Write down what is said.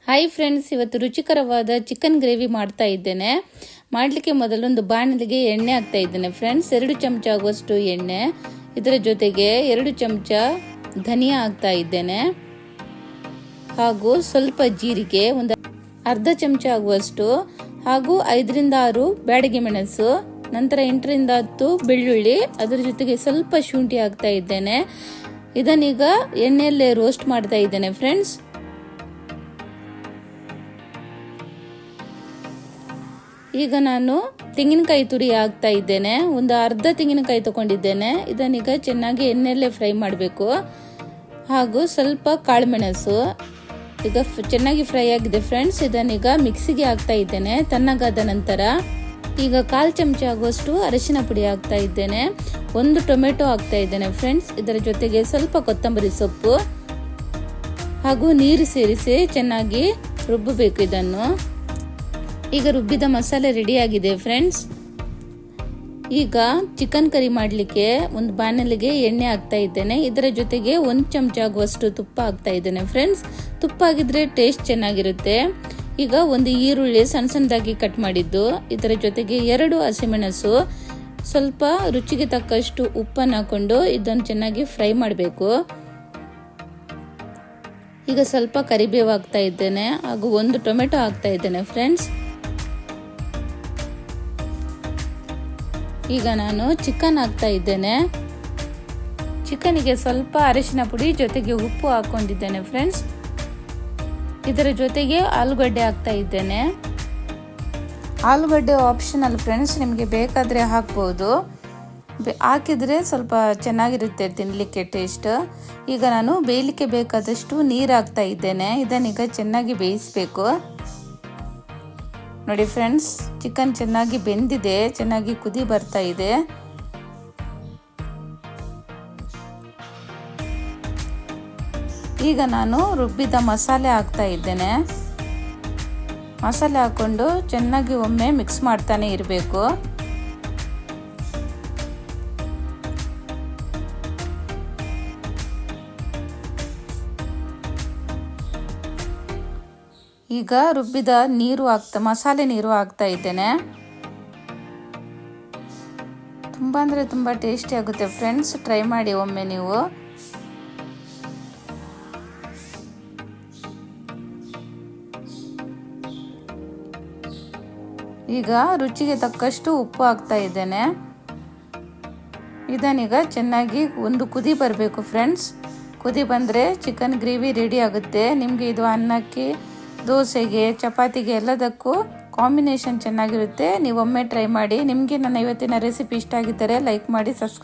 Hi friends, ಇವತ್ತು ರುಚಿಕರವಾದ chicken gravy ಮಾಡ್ತಾ ಇದ್ದೇನೆ. ಮಾಡಲಿಕ್ಕೆ ಮೊದಲೊಂದು ಬಾಣಲಿಗೆ ಎಣ್ಣೆ ಹಾಕ್ತಾ ಇದ್ದೇನೆ ಫ್ರೆಂಡ್ಸ್. 2 ಚಮಚ ಆಗುವಷ್ಟು ಎಣ್ಣೆ, ಇದರ ಜೊತೆಗೆ 2 ಚಮಚ ಧನಿಯಾ ಹಾಕ್ತಾ ಇದ್ದೇನೆ, ಹಾಗೂ ಸ್ವಲ್ಪ ಜೀರಿಗೆ, ಒಂದು ಅರ್ಧ ಚಮಚ ಆಗುವಷ್ಟು, ಹಾಗೂ 5 ರಿಂದ 6 ಬ್ಯಾಡಗಿ ಮೆಣಸು, ನಂತರ 8 ರಿಂದ 10 ಬೆಳ್ಳುಳ್ಳಿ, ಅದರ ಜೊತೆಗೆ ಸ್ವಲ್ಪ ಶುಂಠಿ ಹಾಕ್ತಾ ಇದ್ದೇನೆ. ಇದನ್ನೀಗ ಎಣ್ಣೆಯಲ್ಲೇ ರೋಸ್ಟ್ ಮಾಡ್ತಾ ಇದ್ದೇನೆ ಫ್ರೆಂಡ್ಸ್. ಈಗ ನಾನು ತೆಂಗಿನಕಾಯಿ ತುರಿ ಹಾಕ್ತಾ ಇದ್ದೇನೆ. ಒಂದು ಅರ್ಧ ತೆಂಗಿನಕಾಯಿ ತಗೊಂಡಿದ್ದೇನೆ. ಇದನ್ನೀಗ ಚೆನ್ನಾಗಿ ಎಣ್ಣೆಯಲ್ಲೇ ಫ್ರೈ ಮಾಡಬೇಕು. ಹಾಗೂ ಸ್ವಲ್ಪ ಕಾಳುಮೆಣಸು ಈಗ ಚೆನ್ನಾಗಿ ಫ್ರೈ ಆಗಿದೆ ಫ್ರೆಂಡ್ಸ್. ಇದನ್ನೀಗ ಮಿಕ್ಸಿಗೆ ಹಾಕ್ತಾ ಇದ್ದೇನೆ. ತಣ್ಣಗಾದ ನಂತರ ಈಗ 1/4 ಚಮಚ ಆಗುವಷ್ಟು ಅರಿಶಿನ ಪುಡಿ ಹಾಕ್ತಾ ಇದ್ದೇನೆ. 1 ಟೊಮೆಟೊ ಹಾಕ್ತಾ ಇದ್ದೇನೆ ಫ್ರೆಂಡ್ಸ್. ಇದರ ಜೊತೆಗೆ ಸ್ವಲ್ಪ ಕೊತ್ತಂಬರಿ ಸೊಪ್ಪು ಹಾಗೂ ನೀರು ಸೇರಿಸಿ ಚೆನ್ನಾಗಿ ರುಬ್ಬಬೇಕು ಇದನ್ನು. ಈಗ ರುಬ್ಬಿದ ಮಸಾಲೆ ರೆಡಿ ಆಗಿದೆ ಫ್ರೆಂಡ್ಸ್. ಈಗ ಚಿಕನ್ ಕರಿ ಮಾಡಲಿಕ್ಕೆ ಒಂದು ಬಾಣಲಿಗೆ ಎಣ್ಣೆ ಹಾಕ್ತಾ ಇದ್ದೇನೆ. ಇದರ ಜೊತೆಗೆ 1 ಚಮಚ ಆಗುವಷ್ಟು ತುಪ್ಪ ಹಾಕ್ತಾ ಇದ್ದೇನೆ ಫ್ರೆಂಡ್ಸ್. ತುಪ್ಪ ಆಗಿದ್ರೆ ಟೇಸ್ಟ್ ಚೆನ್ನಾಗಿರುತ್ತೆ. ಈಗ ಒಂದು ಈರುಳ್ಳಿ ಸಣ್ಣ ಸಣ್ಣದಾಗಿ ಕಟ್ ಮಾಡಿದ್ದು, ಇದರ ಜೊತೆಗೆ 2 ಹಸಿಮೆಣಸು, ಸ್ವಲ್ಪ ರುಚಿಗೆ ತಕ್ಕಷ್ಟು ಉಪ್ಪನ್ನು ಹಾಕೊಂಡು ಇದನ್ನು ಚೆನ್ನಾಗಿ ಫ್ರೈ ಮಾಡಬೇಕು. ಈಗ ಸ್ವಲ್ಪ ಕರಿಬೇವು ಹಾಕ್ತಾ ಇದ್ದೇನೆ, ಹಾಗೂ 1 ಟೊಮೆಟೊ ಹಾಕ್ತಾ ಇದ್ದೇನೆ ಫ್ರೆಂಡ್ಸ್. ಈಗ ನಾನು ಚಿಕನ್ ಹಾಕ್ತಾ ಇದ್ದೇನೆ. ಚಿಕನಿಗೆ ಸ್ವಲ್ಪ ಅರಿಶಿನ ಪುಡಿ ಜೊತೆಗೆ ಉಪ್ಪು ಹಾಕೊಂಡಿದ್ದೇನೆ ಫ್ರೆಂಡ್ಸ್. ಇದರ ಜೊತೆಗೆ ಆಲೂಗಡ್ಡೆ ಹಾಕ್ತಾ ಇದ್ದೇನೆ. ಆಲೂಗಡ್ಡೆ ಆಪ್ಷನಲ್ ಫ್ರೆಂಡ್ಸ್, ನಿಮಗೆ ಬೇಕಾದರೆ ಹಾಕ್ಬೋದು. ಹಾಕಿದರೆ ಸ್ವಲ್ಪ ಚೆನ್ನಾಗಿರುತ್ತೆ ತಿನ್ನಲಿಕ್ಕೆ ಟೇಸ್ಟ್. ಈಗ ನಾನು ಬೇಯಲಿಕ್ಕೆ ಬೇಕಾದಷ್ಟು ನೀರು ಹಾಕ್ತಾ ಇದ್ದೇನೆ. ಇದನ್ನೀಗ ಚೆನ್ನಾಗಿ ಬೇಯಿಸಬೇಕು. ನೋಡಿ ಫ್ರೆಂಡ್ಸ್, ಚಿಕನ್ ಚೆನ್ನಾಗಿ ಬೆಂದಿದೆ, ಚೆನ್ನಾಗಿ ಕುದಿ ಬರ್ತಾ ಇದೆ. ಈಗ ನಾನು ರುಬ್ಬಿದ ಮಸಾಲೆ ಹಾಕ್ತಾ ಇದ್ದೇನೆ. ಮಸಾಲೆ ಹಾಕೊಂಡು ಚೆನ್ನಾಗಿ ಒಮ್ಮೆ ಮಿಕ್ಸ್ ಮಾಡ್ತಾನೆ ಇರಬೇಕು. ಈಗ ರುಬ್ಬಿದ ಮಸಾಲೆ ನೀರು ಹಾಕ್ತಾ ಇದ್ದೇನೆ. ತುಂಬ ಅಂದರೆ ತುಂಬ ಟೇಸ್ಟಿ ಆಗುತ್ತೆ ಫ್ರೆಂಡ್ಸ್, ಟ್ರೈ ಮಾಡಿ ಒಮ್ಮೆ ನೀವು. ಈಗ ರುಚಿಗೆ ತಕ್ಕಷ್ಟು ಉಪ್ಪು ಹಾಕ್ತಾ ಇದ್ದೇನೆ. ಇದನ್ನೀಗ ಚೆನ್ನಾಗಿ ಒಂದು ಕುದಿ ಬರಬೇಕು ಫ್ರೆಂಡ್ಸ್. ಕುದಿ ಬಂದರೆ ಚಿಕನ್ ಗ್ರೇವಿ ರೆಡಿ ಆಗುತ್ತೆ. ನಿಮಗೆ ಇದು ಅನ್ನಕ್ಕೆ, ದೋಸೆಗೆ, ಚಪಾತಿಗೆ ಎಲ್ಲದಕ್ಕೂ ಕಾಂಬಿನೇಷನ್ ಚೆನ್ನಾಗಿರುತ್ತೆ. ನೀವು ಒಮ್ಮೆ ಟ್ರೈ ಮಾಡಿ. ನಿಮಗೆ ನನ್ನ ಇವತ್ತಿನ ರೆಸಿಪಿ ಇಷ್ಟ ಆಗಿದ್ದರೆ ಲೈಕ್ ಮಾಡಿ, ಸಬ್ಸ್ಕ್ರೈಬ್